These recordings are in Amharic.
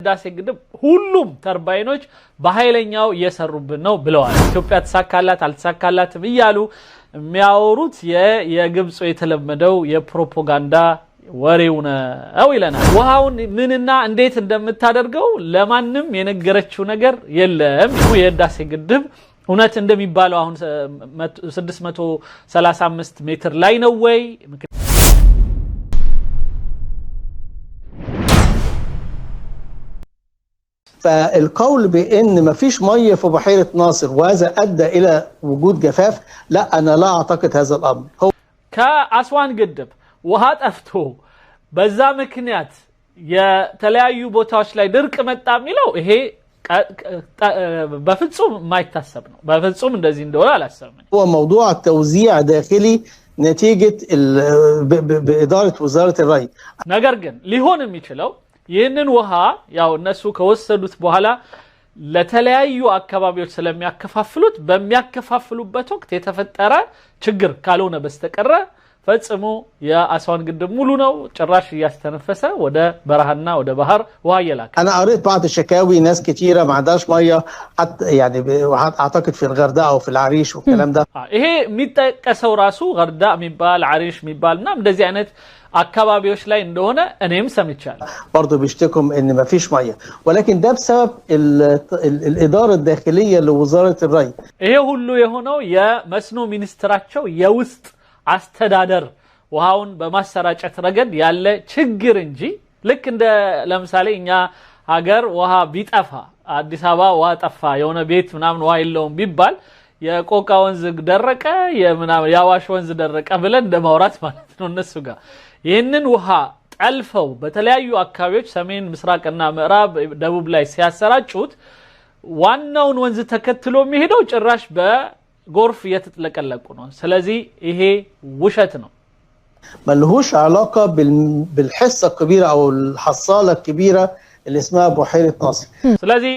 ዳሴ ግድብ ሁሉም ተርባይኖች በኃይለኛው እየሰሩብን ነው ብለዋል። ኢትዮጵያ ተሳካላት አልተሳካላትም ይያሉ የሚያወሩት የግብጽ የተለመደው የፕሮፓጋንዳ ወሬው ነው ይለናል። ውሃውን ምንና እንዴት እንደምታደርገው ለማንም የነገረችው ነገር የለም። የዳሴ ግድብ እውነት እንደሚባለው አሁን 635 ሜትር ላይ ነው ወይ? فالقول بأن مفيش مية في بحيرة ناصر وهذا أدى إلى وجود جفاف، لا أنا لا أعتقد هذا الأمر. كأسوان قدب وهات أفتو بزا مكنيات يتلاقيو بوتاش لاي درك متامي لو هي بفتصوم ما يتحسبنا بفتصوم اندازين دولا لا سامن. هو موضوع التوزيع داخلي نتيجة بإدارة وزارة الري. نجرجن لهون ميشلو ይህንን ውሃ ያው እነሱ ከወሰዱት በኋላ ለተለያዩ አካባቢዎች ስለሚያከፋፍሉት በሚያከፋፍሉበት ወቅት የተፈጠረ ችግር ካልሆነ በስተቀር ፈጽሞ የአስዋን ግድብ ሙሉ ነው ጭራሽ ያስተነፈሰ ወደ በረሃና ወደ ባህር ውሃ ይላክ። انا قريت بعض الشكاوي ناس كتيره ما عندهاش ميه حتى يعني اعتقد في الغردقه او في العريش والكلام ده. ይሄ የሚጠቀሰው ራሱ غردقه የሚባል عريش የሚባልና እንደዚህ አይነት አካባቢዎች ላይ እንደሆነ እኔም ሰምቻለሁ። برضه بيشتكوا ان ما فيش ميه ولكن ده بسبب الاداره الداخليه لوزاره الري. ይሄ ሁሉ የሆነው የመስኖ ሚኒስትራቸው የውስጥ አስተዳደር ውሃውን በማሰራጨት ረገድ ያለ ችግር እንጂ ልክ እንደ ለምሳሌ እኛ ሀገር ውሃ ቢጠፋ አዲስ አበባ ውሃ ጠፋ የሆነ ቤት ምናምን ውሃ የለውም ቢባል የቆቃ ወንዝ ደረቀ የምናምን ያዋሽ ወንዝ ደረቀ ብለን እንደማውራት ማለት ነው እነሱ ጋር ይህንን ውሃ ጠልፈው በተለያዩ አካባቢዎች ሰሜን ምስራቅና ምዕራብ ደቡብ ላይ ሲያሰራጩት ዋናውን ወንዝ ተከትሎ የሚሄደው ጭራሽ በጎርፍ እየተጥለቀለቁ ነው። ስለዚህ ይሄ ውሸት ነው። ملهوش علاقه بالحصه الكبيره او الحصاله الكبيره اللي اسمها بحيره ناصر. ስለዚህ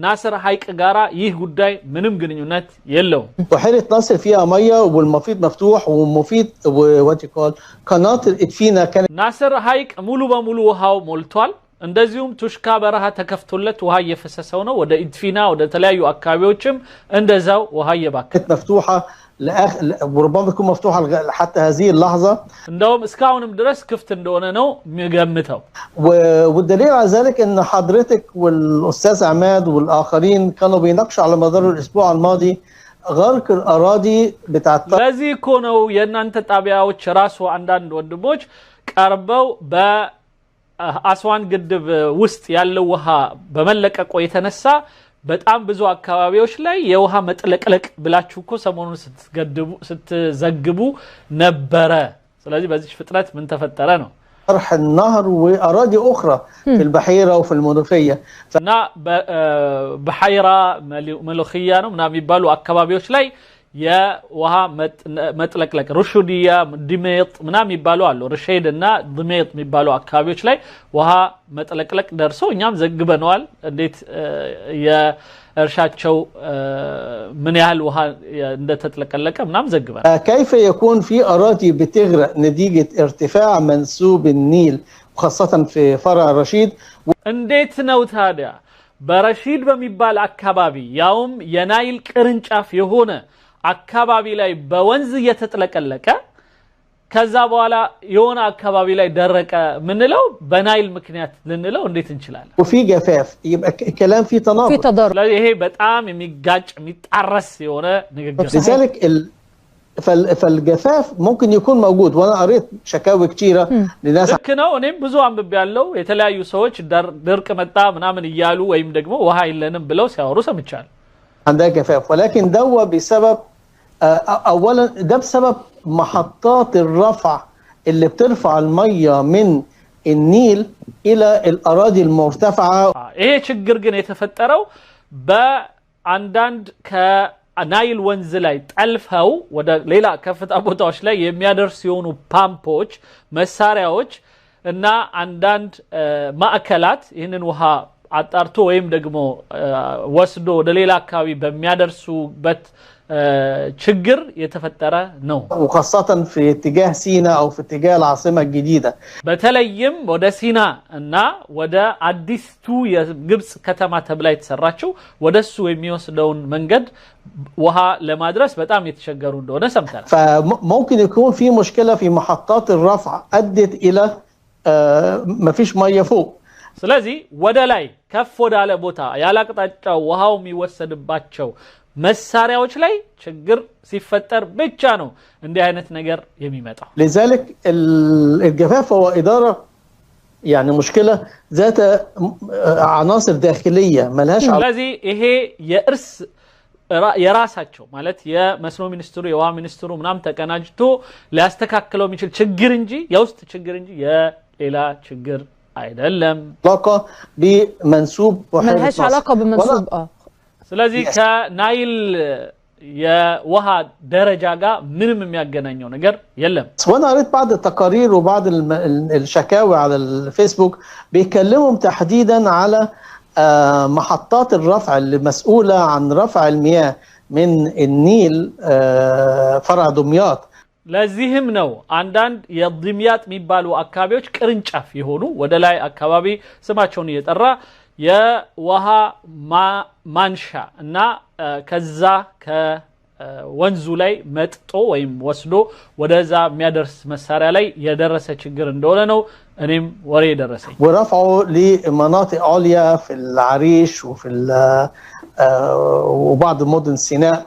ناصر حيق غارا ይህ ጉዳይ ምንም ግንኙነት የለውም። بحيره ناصر فيها ميه والمفيد مفتوح ومفيد وات يقال قناه الادفينا كانت ناصر حيق ሙሉ በሙሉ ውሃው ሞልቷል። እንደዚሁም ቱሽካ በረሃ ተከፍቶለት ውሃ እየፈሰሰው ነው። ወደ ኢድፊና ወደ ተለያዩ አካባቢዎችም እንደዛው ውሃ እየባከነ مفتوحه وربما تكون مفتوحه حتى هذه اللحظه እንደውም እስካሁንም ድረስ ክፍት እንደሆነ ነው የሚገምተው። والدليل على ذلك ان حضرتك والاستاذ عماد والاخرين كانوا بيناقشوا على مدار الاسبوع الماضي غرق الاراضي بتاعت ለዚህ እኮ ነው የእናንተ ጣቢያዎች ራሱ አንዳንድ ወንድሞች ቀርበው በአስዋን ግድብ ውስጥ ያለው ውሃ በመለቀቆ የተነሳ በጣም ብዙ አካባቢዎች ላይ የውሃ መጥለቅለቅ ብላችሁ እኮ ሰሞኑን ስትዘግቡ ነበረ። ስለዚህ በዚህ ፍጥነት ምን ተፈጠረ ነው طرح النهر واراضي اخرى في البحيره وفي المنوفيه እና በሐይራ መሎኺያ ነው ምናምን የሚባሉ አካባቢዎች ላይ የውሃ መጥለቅለቅ ሩሹዲያ ድሜጥ ምናምን ይባሉ አሉ። ርሼድና ድሜጥ የሚባሉ አካባቢዎች ላይ ውሃ መጥለቅለቅ ደርሶ እኛም ዘግበናል። እንዴት የእርሻቸው ምን ያህል ውሃ እንደተጥለቀለቀ ምናምን ዘግበናል። كيف يكون في اراضي بتغرق نتيجه ارتفاع منسوب النيل خاصه في فرع رشيد؟ እንዴት ነው ታዲያ በረሺድ በሚባል አካባቢ ያውም የናይል ቅርንጫፍ የሆነ አካባቢ ላይ በወንዝ እየተጥለቀለቀ ከዛ በኋላ የሆነ አካባቢ ላይ ደረቀ ምንለው በናይል ምክንያት ልንለው እንዴት እንችላለን? وفي جفاف يبقى الكلام فيه تناقض. ይሄ በጣም የሚጋጭ የሚጣረስ የሆነ ንግግር لذلك فالجفاف ممكن يكون موجود وانا قريت شكاوي كتيره لناس ልክ ነው። እኔም ብዙ አንብቤ ያለው የተለያዩ ሰዎች ድርቅ መጣ ምናምን ይያሉ ወይም ደግሞ ውሃ የለንም ብለው ሲያወሩ ሰምቻለሁ። عندها جفاف ولكن ده بسبب اولا ده بسبب محطات الرفع اللي بترفع الميه من النيل الى الاراضي المرتفعه. ይሄ ችግር ግን የተፈጠረው በአንዳንድ ከናይል ወንዝ ላይ ጠልፈው ወደ ሌላ ከፍታ ቦታዎች ላይ የሚያደርስ የሆኑ ፓምፖች መሳሪያዎች እና አንዳንድ ማዕከላት ይህንን ውሃ አጣርቶ ወይም ደግሞ ወስዶ ወደ ሌላ አካባቢ በሚያደርሱበት ችግር የተፈጠረ ነው وخاصة في اتجاه سيناء أو في اتجاه العاصمة الجديدة በተለይም ወደ ሲና እና ወደ አዲስቱ የግብጽ ከተማ ተብላ የተሰራችው ወደሱ የሚወስደውን መንገድ ውሃ ለማድረስ በጣም የተቸገሩ እንደሆነ ሰምተናል فممكن يكون في مشكلة في محطات الرفع أدت إلى ما فيش مية فوق ስለዚህ ወደ ላይ ከፍ ወዳለ ቦታ ያላቅጣጫው ውሃው የሚወሰድባቸው መሳሪያዎች ላይ ችግር ሲፈጠር ብቻ ነው እንዲህ አይነት ነገር የሚመጣው لذلك الجفاف هو إدارة يعني مشكلة ذات عناصر داخلية ملهاش ስለዚህ ይሄ የእርስ የራሳቸው ማለት የመስኖ ሚኒስትሩ የውሃ ሚኒስትሩ ምናምን ተቀናጅቶ ሊያስተካክለው የሚችል ችግር እንጂ የውስጥ ችግር እንጂ የሌላ ችግር አይደለም علاقة بمنسوب ملهاش علاقة بمنسوب ስለዚህ ከናይል የውሃ ደረጃ ጋር ምንም የሚያገናኘው ነገር የለም وانا قريت بعض التقارير وبعض الشكاوى على الفيسبوك بيتكلموا تحديدا على محطات الرفع اللي مسؤولة عن رفع المياه من النيل فرع دمياط ለዚህም ነው አንዳንድ የድምያት የሚባሉ አካባቢዎች ቅርንጫፍ የሆኑ ወደ ላይ አካባቢ ስማቸውን እየጠራ የውሃ ማንሻ እና ከዛ ከወንዙ ላይ መጥጦ ወይም ወስዶ ወደዛ የሚያደርስ መሳሪያ ላይ የደረሰ ችግር እንደሆነ ነው እኔም ወሬ ደረሰኝ ورفعوا لمناطق عليا في العريش وفي وبعض مدن سيناء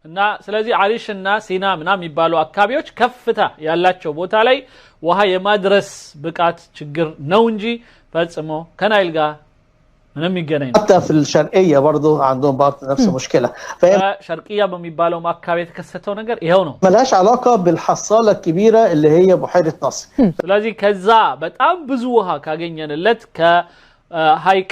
እና ስለዚህ አሪሽ እና ሲና ምናምን የሚባሉ አካባቢዎች ከፍታ ያላቸው ቦታ ላይ ውሃ የማድረስ ብቃት ችግር ነው እንጂ ፈጽሞ ከናይል ጋር ምንም ይገናኝ حتى في الشرقية برضو عندهم برضو نفس المشكلة شرقية በሚባለው አካባቢ የተከሰተው ነገር ይሄው ነው ملهاش علاقة بالحصالة الكبيرة اللي هي بحيرة ناصر ስለዚህ ከዛ በጣم ብዙ ውሃ ካገኘንለት ከሃይቅ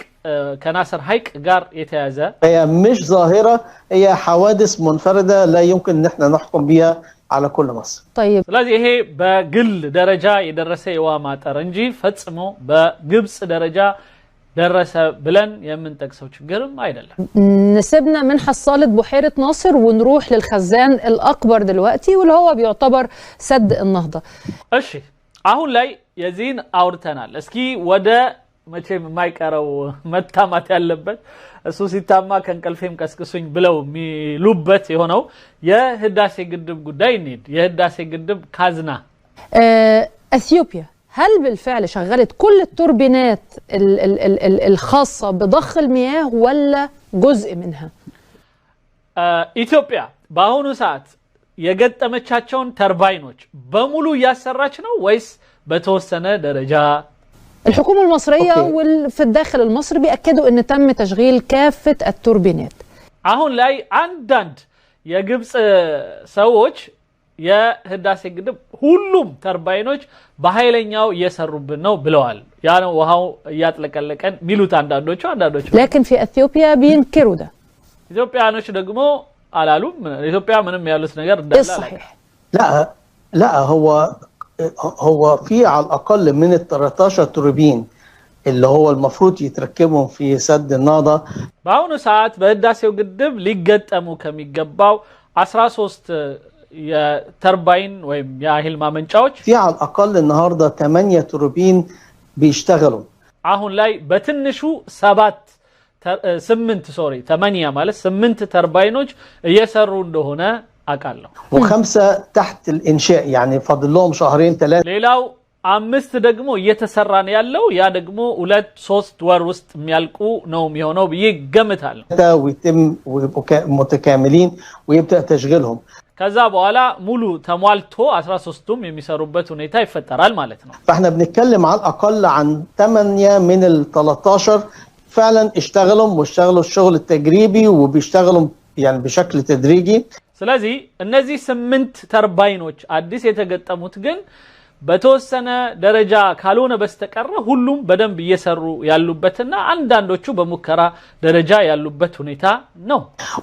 ከናስር ሃይቅ ጋር የተያዘ هي مش ظاهرة هي حوادث منفردة لا يمكن ان احنا نحكم بها على كل مصر طيب ስለዚህ ይሄ በግል ደረጃ የደረሰ የውሃ ማጠር እንጂ ፈጽሞ በግብጽ ደረጃ درس بلن يمن تكسو ችግርም አይደለም نسيبنا من حصالة بحيرة ناصر ونروح للخزان الأكبر دلوقتي واللي هو بيعتبر سد النهضة እሺ አሁን ላይ የዚህን አውርተናል እስኪ ወደ መቼም የማይቀረው መታማት ያለበት እሱ ሲታማ ከንቀልፌም ቀስቅሱኝ ብለው የሚሉበት የሆነው የህዳሴ ግድብ ጉዳይ እንሂድ የህዳሴ ግድብ ካዝና اثيوبيا هل بالفعل شغلت كل التوربينات الخاصة بضخ المياه ولا جزء منها؟ ኢትዮጵያ በአሁኑ ሰዓት የገጠመቻቸውን ተርባይኖች በሙሉ ያሰራች ነው ወይስ በተወሰነ ደረጃ? الحكومة المصرية وفي الداخل المصري بيأكدوا ان تم تشغيل كافة التوربينات. አሁን ላይ አንዳንድ የግብጽ ሰዎች የህዳሴ ግድብ ሁሉም ተርባይኖች በኃይለኛው እየሰሩብን ነው ብለዋል ያ ነው ውሃው ያጥለቀለቀን ሚሉት አንዳንዶቹ لكن في اثيوبيا بينكروا ده ኢትዮጵያኖች ደግሞ አላሉም ኢትዮጵያ ምንም ያሉት ነገር እንዳለ صحيح لا هو في على الاقل من ال 13 توربين اللي هو المفروض يتركبهم في سد النهضة በአሁኑ ሰዓት በህዳሴው ግድብ ሊገጠሙ ከሚገባው 13 የተርባይን ወይም የኃይል ማመንጫዎች في على الاقل النهارده 8 توربين بيشتغلوا አሁን ላይ በትንሹ 8 ማለት 8 ተርባይኖች እየሰሩ እንደሆነ አቃለሁ وخمسه تحت الانشاء يعني فاضل لهم شهرين ثلاثه ሌላው 5 ደግሞ እየተሰራ ነው ያለው ያ ደግሞ 2-3 ወር ውስጥ የሚያልቁ ነው የሚሆነው ይገምታለሁ ويتم متكاملين ويبدا تشغيلهم ከዛ በኋላ ሙሉ ተሟልቶ 13ቱም የሚሰሩበት ሁኔታ ይፈጠራል ማለት ነው فاحنا بنتكلم على الاقل عن 8 من ال 13 فعلا اشتغلوا الشغل التجريبي وبيشتغلوا يعني بشكل تدريجي ስለዚህ እነዚህ 8 ተርባይኖች አዲስ የተገጠሙት ግን በተወሰነ ደረጃ ካልሆነ በስተቀር ሁሉም በደንብ እየሰሩ ያሉበትና አንዳንዶቹ በሙከራ ደረጃ ያሉበት ሁኔታ ነው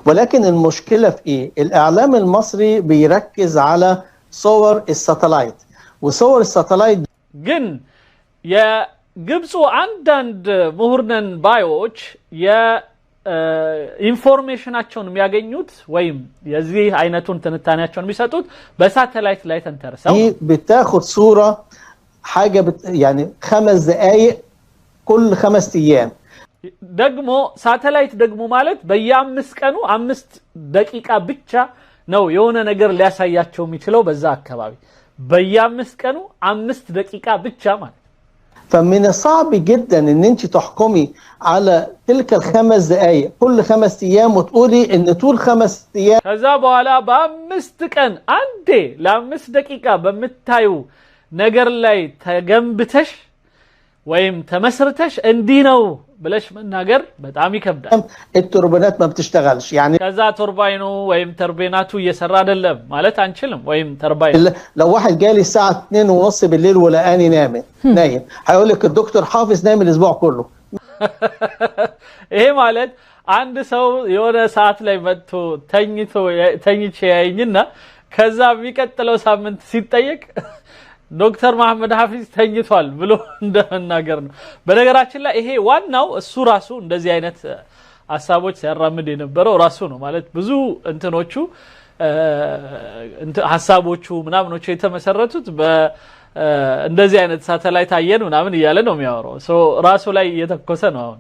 ولكن المشكلة في ايه الاعلام المصري بيركز على صور الساتلايت وصور الساتلايت ግን ግብፁ አንዳንድ ምሁርነን ባዮች የኢንፎርሜሽናቸውን የሚያገኙት ወይም የዚህ አይነቱን ትንታኔያቸውን የሚሰጡት በሳተላይት ላይ ተንተርሰው بتاخد صورة حاجة يعني 5 دقائق كل 5 أيام ደግሞ ሳተላይት ደግሞ ማለት በየ5 ቀኑ 5 ደቂቃ ብቻ ነው የሆነ ነገር ሊያሳያቸው የሚችለው በዛ አካባቢ በየ5 ቀኑ 5 ደቂቃ ብቻ ማለት فمن الصعب جدا ان انت تحكمي على تلك ال5 دقائق كل 5 ايام وتقولي ان طول 5 ايام ከዛ በኋላ በ5 ቀን አንዴ ለ5 ደቂቃ በመታዩ ነገር ላይ ተገንብተሽ ወይም ተመስርተሽ እንዲህ ነው ብለሽ መናገር በጣም ይከብዳል التوربينات ما بتشتغلش يعني ከዛ ቱርባይኑ ወይም ተርቤናቱ እየሰራ አይደለም ማለት አንችልም ወይም ተርባይኑ لو واحد جالي الساعه 2:30 بالليل ولقاني نايم هيقول لك الدكتور حافظ نايم الاسبوع كله ይሄ ማለት አንድ ሰው የሆነ ሰዓት ላይ መጥቶ ተኝቼ ያይኝና ከዛ የሚቀጥለው ሳምንት ሲጠየቅ ዶክተር መሐመድ ሐፊዝ ተኝቷል ብሎ እንደመናገር ነው በነገራችን ላይ ይሄ ዋናው እሱ ራሱ እንደዚህ አይነት ሐሳቦች ሲያራምድ የነበረው ራሱ ነው ማለት ብዙ እንትኖቹ ሐሳቦቹ ምናምኖቹ የተመሰረቱት እንደዚህ አይነት ሳተላይት አየን ምናምን እያለ ነው የሚያወራው ራሱ ላይ እየተኮሰ ነው አሁን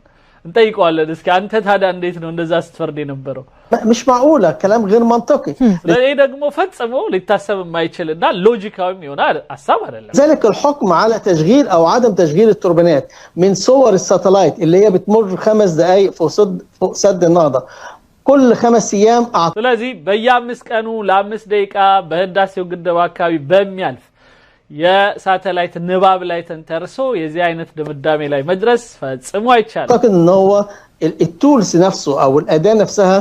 እንጠይቀዋለን እስኪ አንተ ታዲያ እንዴት ነው እንደዛ ስትፈርድ የነበረው مش معقوله كلام غير منطقي ለዚህ ደግሞ ፈጽሞ ሊታሰብ የማይችልና ሎጂካዊ ይሆናል ሐሳብ አይደለም ذلك الحكم على تشغيل او عدم تشغيل التوربينات من صور الساتلايت اللي هي بتمر 5 دقائق فوق سد النهضه كل 5 ايام ስለዚህ በየ5 ቀኑ ل5 ደቂቃ በህዳሴው ግድብ አካባቢ በሚያልፍ የሳተላይት ንባብ ላይ ተንተርሶ የዚህ አይነት ድምዳሜ ላይ መድረስ ፈጽሞ አይቻልም اعتقد ان هو التولز نفسه او الاداه نفسها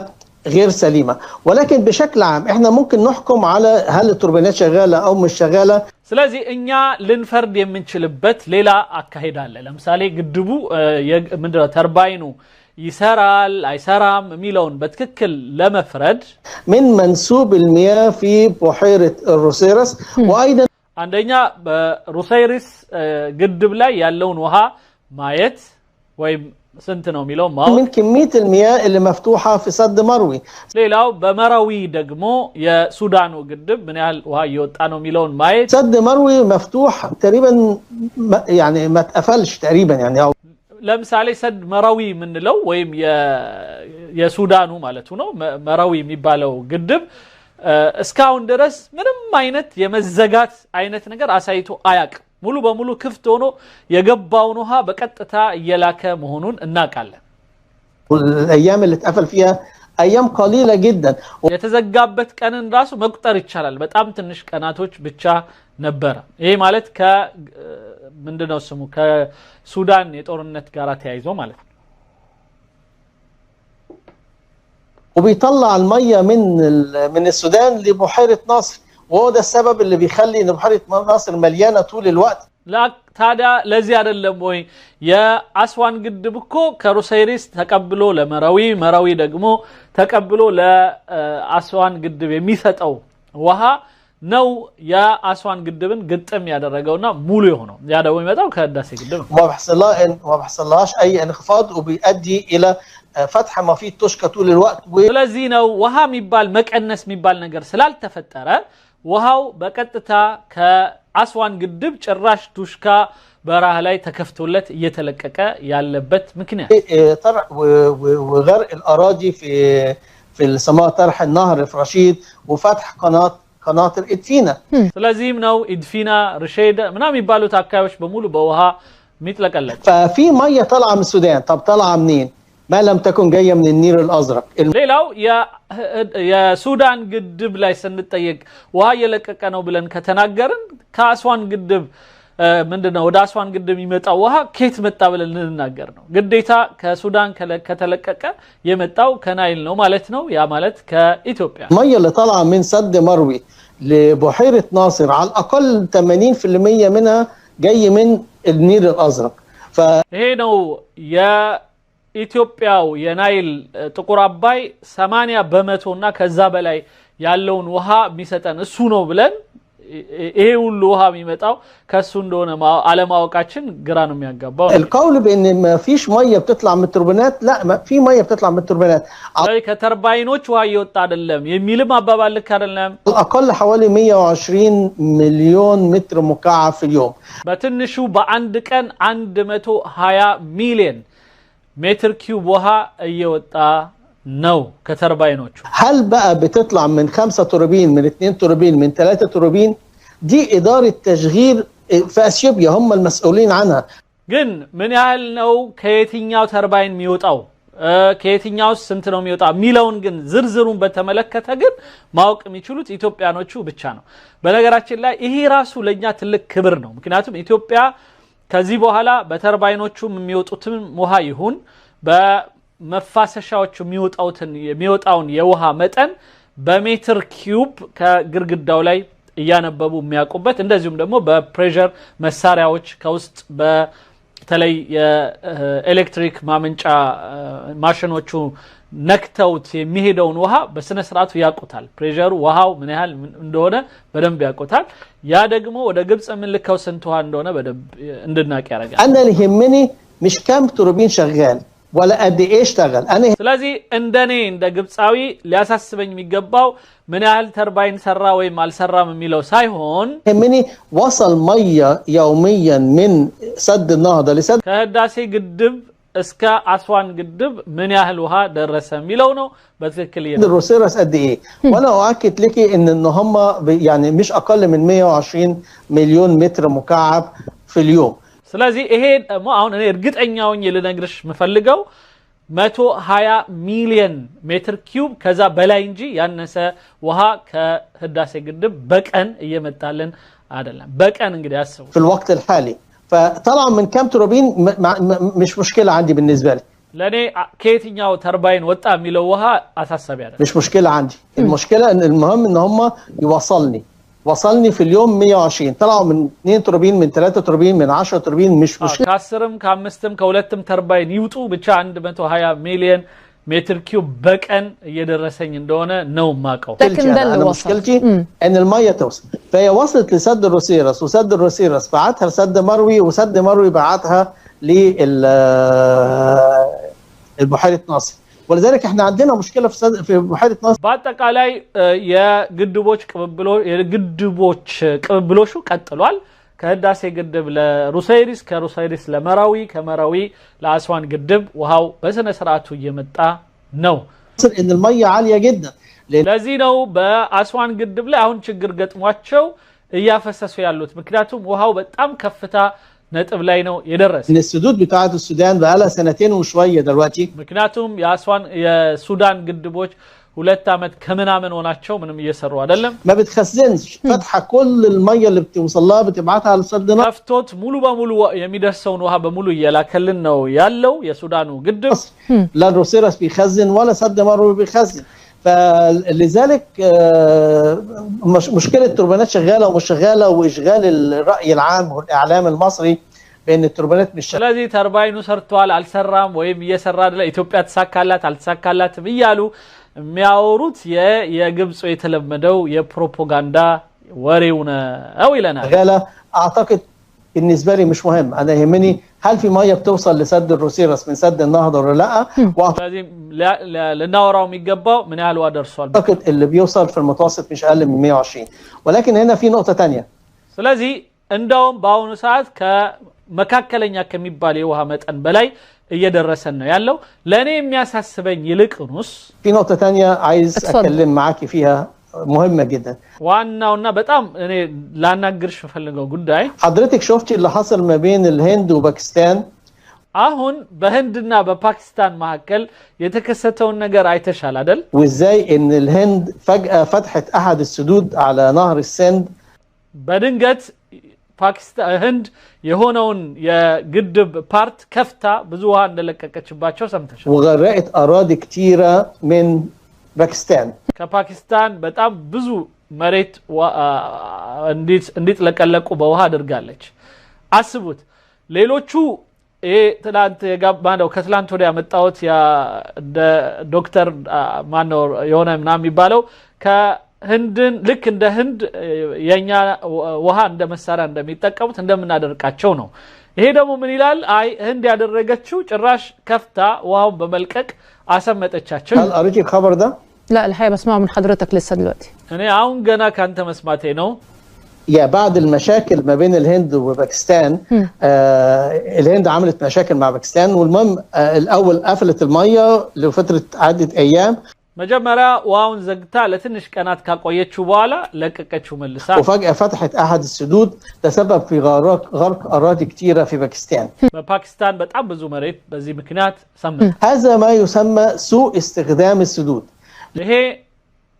غير سليمه ولكن بشكل عام احنا ممكن نحكم على هل التوربينات شغاله او مش شغاله ስለዚህ እኛ ልንፈርድ የምንችልበት ሌላ አካሄድ አለ ለምሳሌ ግድቡ ምንድነው ተርባይኑ ይሰራል አይሰራም የሚለውን በትክክል ለመፍረድ من منسوب المياه في بحيره الروسيرس وايضا አንደኛ በሩሳይሪስ ግድብ ላይ ያለውን ውሃ ማየት ወይም ስንት ነው የሚለው من كميه المياه اللي مفتوحه في سد مروي ሌላው በመራዊ ደግሞ የሱዳኑ ግድብ ምን ያህል ውሃ እየወጣ ነው የሚለውን ማየት سد مروي مفتوح تقريبا يعني ما اتقفلش تقريبا يعني ለምሳሌ ሰድ መራዊ ምንለው ወይም የሱዳኑ ማለት ነው መራዊ የሚባለው ግድብ እስካሁን ድረስ ምንም አይነት የመዘጋት አይነት ነገር አሳይቶ አያቅ ሙሉ በሙሉ ክፍት ሆኖ የገባውን ውሃ በቀጥታ እየላከ መሆኑን እናቃለን الايام اللي اتقفل فيها ايام قليله جدا የተዘጋበት ቀንን ራሱ መቁጠር ይቻላል በጣም ትንሽ ቀናቶች ብቻ ነበር ይሄ ማለት ምንድነው ስሙ ከሱዳን የጦርነት ጋር ተያይዞ ማለት ነው وبيطلع الميه من السودان لبحيره ناصر وهو ده السبب اللي بيخلي ان بحيره ناصر مليانه طول الوقت لا ታዲያ ለዚህ አይደለም ወይ የአስዋን ግድብ እኮ ከሩሳይሪስ ተቀብሎ ለመራዊ ደግሞ ተቀብሎ ለአስዋን ግድብ የሚሰጠው ውሃ ነው የአስዋን ግድብን ግጥም ያደረገውና ሙሉ የሆነው ያ ደግሞ የሚመጣው ከህዳሴ ግድብ وما بيحصلهاش اي انخفاض وبيؤدي الى فتح مفيد تشكى طول الوقت ስለዚህ ነው ውሃ የሚባል መቀነስ የሚባል ነገር ስላልተፈጠረ ውሃው በቀጥታ ከአስዋን ግድብ ጭራሽ ቱሽካ በራህ ላይ ተከፍቶለት እየተለቀቀ ያለበት ምክንያት طرح وغرق الاراضي في السماء طرح النهر في رشيد وفتح قناطر ادفينا ስለዚህም ነው ኢድፊና رشيد ምናምን የሚባሉት አካባቢዎች በሙሉ በውሃ ሚጥለቀለቅ ففي ميه طالعه من السودان طب طالعه منين ما لم تكن جايه من النيل الازرق ሌላው የሱዳን ግድብ ላይ ስንጠየቅ ውሃ እየለቀቀ ነው ብለን ከተናገርን ከአስዋን ግድብ ምንድነው ወደ አስዋን ግድብ የሚመጣው ውሃ ከየት መጣ ብለን ልንናገር ነው ግዴታ ከሱዳን ከተለቀቀ የመጣው ከናይል ነው ማለት ነው ያ ማለት ከኢትዮጵያ الميه اللي طالعه من سد مروي لبحيره ناصر على الاقل 80% منها جاي من النيل الازرق ይሄ ነው ኢትዮጵያው የናይል ጥቁር አባይ 80% እና ከዛ በላይ ያለውን ውሃ የሚሰጠን እሱ ነው ብለን ይሄ ሁሉ ውሃ የሚመጣው ከሱ እንደሆነ አለማወቃችን ግራ ነው የሚያጋባው القول بان ما فيش ميه بتطلع من التوربينات لا ما في ميه بتطلع من التوربينات ከተርባይኖች ውሃ እየወጣ አይደለም የሚልም አባባል ልክ አይደለም الاقل حوالي 120 مليون متر مكعب في اليوم በትንሹ በአንድ ቀን 120 ሚሊዮን ሜትር ኪዩብ ውሃ እየወጣ ነው ከተርባይኖቹ هل بقى بتطلع من 5 توربين من 2 توربين من 3 توربين دي اداره تشغيل في اثيوبيا هم المسؤولين عنها ግን ምን ያህል ነው ከየትኛው ተርባይን የሚወጣው ከየትኛው ስንት ነው የሚወጣው ሚለውን ግን ዝርዝሩን በተመለከተ ግን ማወቅ የሚችሉት ኢትዮጵያኖቹ ብቻ ነው በነገራችን ላይ ይሄ ራሱ ለኛ ትልቅ ክብር ነው ምክንያቱም ኢትዮጵያ ከዚህ በኋላ በተርባይኖቹም የሚወጡትን ውሃ ይሁን በመፋሰሻዎቹ የሚወጣውን የውሃ መጠን በሜትር ኪዩብ ከግርግዳው ላይ እያነበቡ የሚያውቁበት እንደዚሁም ደግሞ በፕሬሸር መሳሪያዎች ከውስጥ በተለይ የኤሌክትሪክ ማመንጫ ማሽኖቹ ነክተውት የሚሄደውን ውሃ በስነ ስርዓቱ ያውቁታል ፕሬሸሩ ውሃው ምን ያህል እንደሆነ በደንብ ያውቁታል ያ ደግሞ ወደ ግብጽ ምልከው ስንት ውሃ እንደሆነ በደንብ እንድናቅ ያረጋል انا اللي يهمني مش كام توربين شغال ولا قد ايه اشتغل انا ስለዚህ እንደኔ እንደ ግብጻዊ ሊያሳስበኝ የሚገባው ምን ያህል ተርባይን ሰራ ወይም አልሰራም የሚለው ሳይሆን يهمني وصل ميه يوميا من سد النهضه لسد ከህዳሴ ግድብ እስከ አስዋን ግድብ ምን ያህል ውሃ ደረሰ የሚለው ነው በትክክል الروسيرس قد ايه وانا اؤكد لك ان هم يعني مش اقل من 120 مليون متر مكعب في اليوم ስለዚህ ይሄ ደግሞ አሁን እኔ እርግጠኛው ልነግርሽ መፈልገው 120 ሚሊዮን ሜትር ኪዩብ ከዛ በላይ እንጂ ያነሰ ውሃ ከህዳሴ ግድብ በቀን እየመጣልን አይደለም በቀን እንግዲህ ያስቡ في الوقت الحالي فطلع من كام توربين مش مشكله عندي بالنسبه لي ለኔ ከየትኛው ተርባይን ወጣ የሚለው ውሃ አሳሳቢ አይደለም مش مشكله عندي المشكله ان المهم ان هم وصلني في اليوم 120 طلعوا من 2 توربين من 3 توربين من 10 توربين مش مشكله ከ10ም ከ5ም ከ2ም ተርባይን ይውጡ ብቻ 120 ሚሊዮን متر كيوب بقن يدرسين دونه نو ماكو لكن ده اللي وصل مشكلتي ان الميه توصل فهي وصلت لسد الروسيرس وسد الروسيرس بعتها لسد مروي وسد مروي بعتها للبحيره ناصر ولذلك احنا عندنا مشكله في بحيره ناصر በአጠቃላይ የግድቦች ቅብብሎሹ ቀጥሏል ከህዳሴ ግድብ ለሩሳይሪስ ከሩሳይሪስ ለመራዊ ከመራዊ ለአስዋን ግድብ ውሃው በስነ ስርዓቱ እየመጣ ነው ان الميه عاليه جدا ለዚህ ነው በአስዋን ግድብ ላይ አሁን ችግር ገጥሟቸው እያፈሰሱ ያሉት ምክንያቱም ውሃው በጣም ከፍታ ነጥብ ላይ ነው የደረሰ ان السدود بتاعه السودان بقى لها سنتين وشويه دلوقتي ምክንያቱም የሱዳን ግድቦች 2 አመት ከምናምን ሆናቸው ምንም እየሰሩ አይደለም ما بتخزنش فتحه كل الميه اللي بتوصل لها بتبعتها لسد نهضه ከፍቶት ሙሉ በሙሉ የሚደርሰውን ውሃ በሙሉ እየላከልን ነው ያለው የሱዳኑ ግድብ لا الروسيرس بيخزن ولا سد مروي بيخزن فلذلك مشكله التوربينات شغاله ومش شغاله واشغال الراي العام والاعلام المصري بان التوربينات مش شغاله ስለዚህ ተርባይኑ ሰርቷል አልሰራም ወይም እየሰራ አይደለ ኢትዮጵያ ተሳካላት አልተሳካላትም ይያሉ የሚያወሩት የግብጽ የተለመደው የፕሮፓጋንዳ ወሬው ነው ይለናል شغاله اعتقد بالنسبه لي مش مهم انا يهمني هل في ميه بتوصل لسد الروسيرس من سد النهضه ولا لا ስለዚህ لناوراው የሚገባው ምን ያህል ዋደርሷል اعتقد اللي بيوصل في المتوسط مش اقل من 120 ولكن هنا في نقطه ثانيه ስለዚህ እንደውም በአሁኑ ሰዓት ከመካከለኛ ከሚባል የውሃ መጠን በላይ እየደረሰን ነው ያለው ለኔ የሚያሳስበኝ ይልቅኑስ في نقطه ثانيه عايز اتكلم معاكي فيها مهمه جدا ዋናውና በጣም እኔ ላናግርሽ ፈልገው ጉዳይ حضرتك شفتي اللي حصل ما بين الهند وباكستان አሁን በህንድና በፓኪስታን መካከል የተከሰተውን ነገር አይተሻል አይደል وازاي ان الهند فجاه فتحت احد السدود على نهر السند በድንገት ፓኪስታን ህንድ የሆነውን የግድብ ፓርት ከፍታ ብዙ ውሃ እንደለቀቀችባቸው ሰምተሻል وغرقت اراضي كتيره من باكستان ከፓኪስታን በጣም ብዙ መሬት እንዲጥለቀለቁ በውሃ አድርጋለች አስቡት ሌሎቹ ትላንት የጋባው ከትላንት ወዲያ መጣውት ያ ዶክተር ማነው የሆነ ምናምን የሚባለው ህንድን ልክ እንደ ህንድ የኛ ውሃ እንደ መሳሪያ እንደሚጠቀሙት እንደምናደርቃቸው ነው። ይሄ ደግሞ ምን ይላል? አይ ህንድ ያደረገችው ጭራሽ ከፍታ ውሃውን በመልቀቅ አሰመጠቻቸው። هل قريت الخبر ده؟ لا الحقيقه بسمعه من حضرتك لسه دلوقتي. እኔ አሁን ገና ካንተ መስማቴ ነው። يا بعد المشاكل ما بين الهند وباكستان الهند عملت مشاكل مع باكستان والمهم الاول قفلت الميه لفتره عده ايام መጀመሪያ ውሃውን ዘግታ ለትንሽ ቀናት ካቆየችው በኋላ ለቀቀችው መልሳ وفجأة فتحت أحد السدود تسبب في غرق أراضي كتيرة في باكستان. በፓኪስታን በጣም ብዙ መሬት በዚህ ምክንያት ሰመጠ። هذا ما يسمى سوء استخدام السدود. ይሄ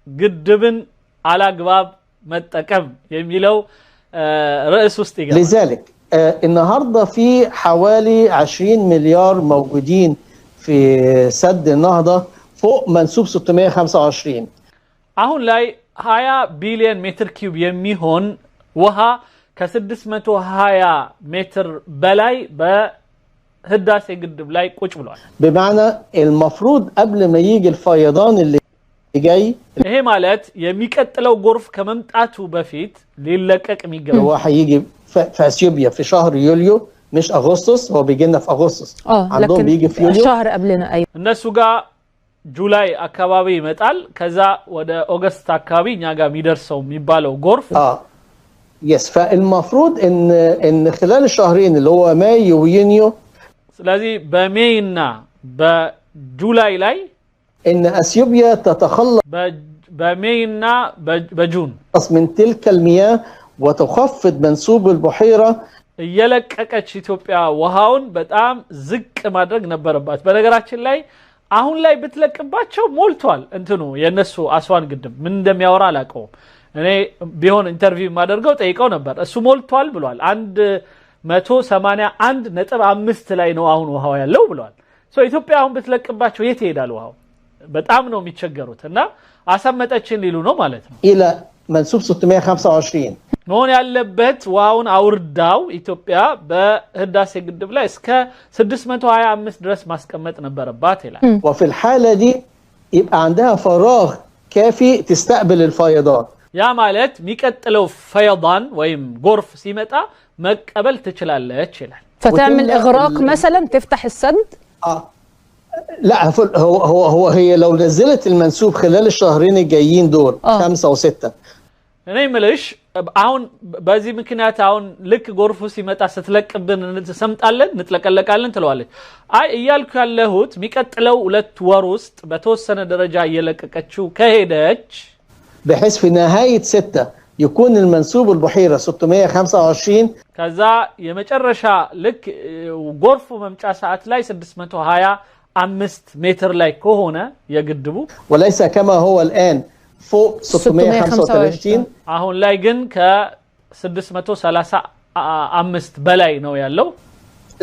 ግድብን አላግባብ መጠቀም የሚለው ርዕስ ውስጥ ይገባል። لذلك النهارده في حوالي 20 مليار موجودين في سد النهضة فوق منسوب 625. አሁን ላይ 20 ቢሊዮን ሜትር ኪዩብ የሚሆን ውሃ ከ620 ሜትር በላይ በህዳሴ ግድብ ላይ ቁጭ ብሏል። بمعنى المفروض قبل ما يجي الفيضان اللي جاي ይሄ ማለት የሚቀጥለው ጎርፍ ከመምጣቱ በፊት ሊለቀቅ የሚገባው هو هيجي في اثيوبيا في شهر يوليو مش اغسطس. هو بيجي لنا في اغسطس عندهم لكن بيجي في يوليو شهر قبلنا. ايوه እነሱ ጋር ጁላይ አካባቢ ይመጣል። ከዛ ወደ ኦገስት አካባቢ እኛ ጋር የሚደርሰው የሚባለው ጎርፍ يس فالمفروض ان خلال الشهرين اللي هو مايو ويونيو ስለዚህ በሜይና በጁላይ ላይ ان اثيوبيا تتخلص በሜይና በጁን من تلك المياه وتخفض منسوب البحيره እየለቀቀች ኢትዮጵያ ውሃውን በጣም ዝቅ ማድረግ ነበረባት። በነገራችን ላይ አሁን ላይ ብትለቅባቸው ሞልቷል። እንትኑ የነሱ አስዋን ግድብ ምን እንደሚያወራ አላቀውም። እኔ ቢሆን ኢንተርቪው ማደርገው ጠይቀው ነበር። እሱ ሞልቷል ብሏል። 181.5 ላይ ነው አሁን ውሃው ያለው ብሏል። ኢትዮጵያ አሁን ብትለቅባቸው የት ይሄዳል ውሃው? በጣም ነው የሚቸገሩት እና አሰመጠችን ሊሉ ነው ማለት ነው። الى منسوب 625 መሆን ያለበት ውሃውን አውርዳው ኢትዮጵያ በህዳሴ ግድብ ላይ እስከ 625 ድረስ ማስቀመጥ ነበረባት ይላል። وفي الحاله دي يبقى عندها فراغ كافي تستقبل الفيضان. ያ ማለት የሚቀጥለው ፈይضان ወይም ጎርፍ ሲመጣ መቀበል ትችላለች ይላል። فتعمل اغراق مثلا تفتح السد. لا هي لو نزلت المنسوب خلال الشهرين الجايين دول 5 و6 እኔ ምልሽ አሁን በዚህ ምክንያት አሁን ልክ ጎርፉ ሲመጣ ስትለቅብን እንሰምጣለን እንጥለቀለቃለን ትለዋለች። አይ እያልኩ ያለሁት የሚቀጥለው 2 ወር ውስጥ በተወሰነ ደረጃ እየለቀቀችው ከሄደች بحيث في نهايه 6 يكون المنسوب البحيره 625 ከዛ የመጨረሻ ልክ ጎርፉ መምጫ ሰዓት ላይ 625 ሜትር ላይ ከሆነ የግድቡ وليس كما هو الان فوق 635 አሁን ላይ ግን ከ635 بلاي ነው ያለው።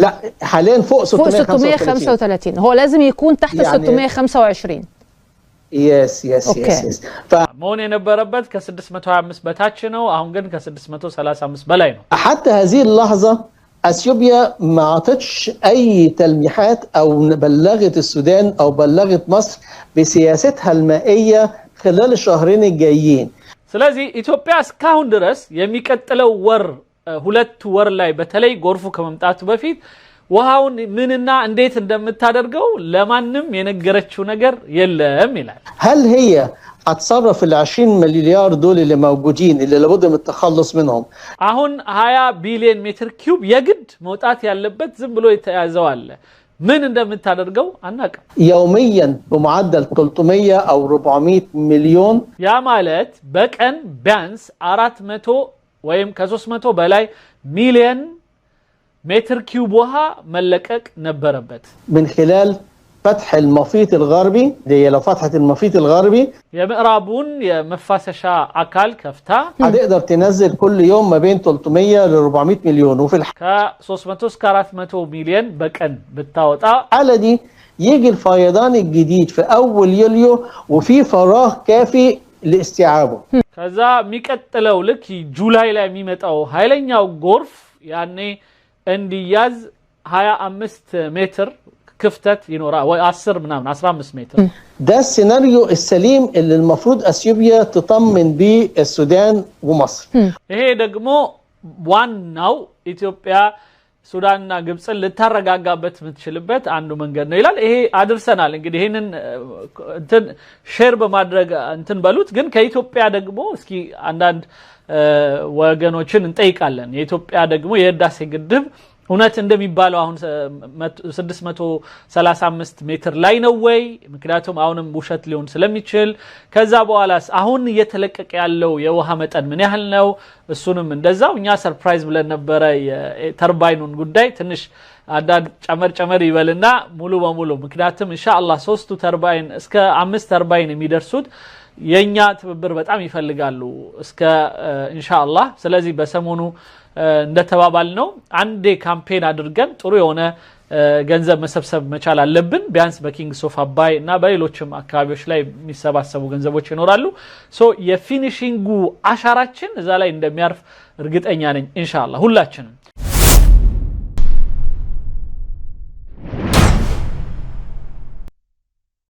لا حاليا فوق 635 هو لازم يكون تحت يعني 625. يس مون የነበረበት ከ625 በታች ነው። አሁን ግን ከ635 በላይ ነው። حتى هذه اللحظه اثيوبيا ما عطتش اي تلميحات او بلغت السودان او بلغت مصر بسياستها المائيه خلال الشهرين الجايين. ስለዚህ ኢትዮጵያ እስካሁን ድረስ የሚቀጥለው ወር 2 ወር ላይ በተለይ ጎርፉ ከመምጣቱ በፊት ውሃውን ምንና እንዴት እንደምታደርገው ለማንም የነገረችው ነገር የለም ይላል። هل هي هتصرف ال20 مليار دول اللي موجودين اللي لابد من التخلص منهم؟ አሁን 20 ቢሊዮን ሜትር ኪዩብ የግድ መውጣት ያለበት ዝም ብሎ የተያዘው አለ። ምን እንደምታደርገው አናውቅም። يوميا بمعدل 300 او 400 مليون ያ ማለት በቀን ቢያንስ 400 ወይም ከ300 በላይ ሚሊዮን ሜትር ኪዩብ ውሃ መለቀቅ ነበረበት من خلال فتح المفيط الغربي. دي لو فتحت المفيط الغربي የምዕራቡን የመፋሰሻ አካል ከፍታ هتقدر تنزل كل يوم ما بين 300 ل 400 مليون. وفي ከ300 እስከ 400 ሚሊዮን በቀን ብታወጣ الحالة دي يجي الفيضان الجديد في اول يوليو وفي فراغ كافي لاستيعابه. ከዛ የሚቀጥለው ልክ ጁላይ ላይ የሚመጣው ኃይለኛው ጎርፍ ያኔ እንዲያዝ 25 ሜትር ክፍተት ይኖራል ወይ 10 ምናምን 15 ሜትር ده السيناريو السليم اللي المفروض اثيوبيا تطمن بيه السودان ومصر ይሄ ደግሞ ዋናው ኢትዮጵያ ሱዳንና ግብጽን ልታረጋጋበት የምትችልበት አንዱ መንገድ ነው ይላል። ይሄ አድርሰናል እንግዲህ ይሄንን እንትን ሼር በማድረግ እንትን በሉት። ግን ከኢትዮጵያ ደግሞ እስኪ አንዳንድ ወገኖችን እንጠይቃለን። የኢትዮጵያ ደግሞ የህዳሴ ግድብ እውነት እንደሚባለው አሁን 635 ሜትር ላይ ነው ወይ? ምክንያቱም አሁንም ውሸት ሊሆን ስለሚችል ከዛ በኋላስ አሁን እየተለቀቀ ያለው የውሃ መጠን ምን ያህል ነው? እሱንም እንደዛው እኛ ሰርፕራይዝ ብለን ነበረ። የተርባይኑን ጉዳይ ትንሽ አንዳንድ ጨመር ይበልና ሙሉ በሙሉ ምክንያቱም ኢንሻአላህ 3 ተርባይን እስከ 5 ተርባይን የሚደርሱት የኛ ትብብር በጣም ይፈልጋሉ እስከ ኢንሻአላህ። ስለዚህ በሰሞኑ እንደተባባል ነው አንዴ ካምፔን አድርገን ጥሩ የሆነ ገንዘብ መሰብሰብ መቻል አለብን። ቢያንስ በኪንግስ ኦፍ አባይ እና በሌሎችም አካባቢዎች ላይ የሚሰባሰቡ ገንዘቦች ይኖራሉ። ሶ የፊኒሺንጉ አሻራችን እዛ ላይ እንደሚያርፍ እርግጠኛ ነኝ ኢንሻአላህ ሁላችንም።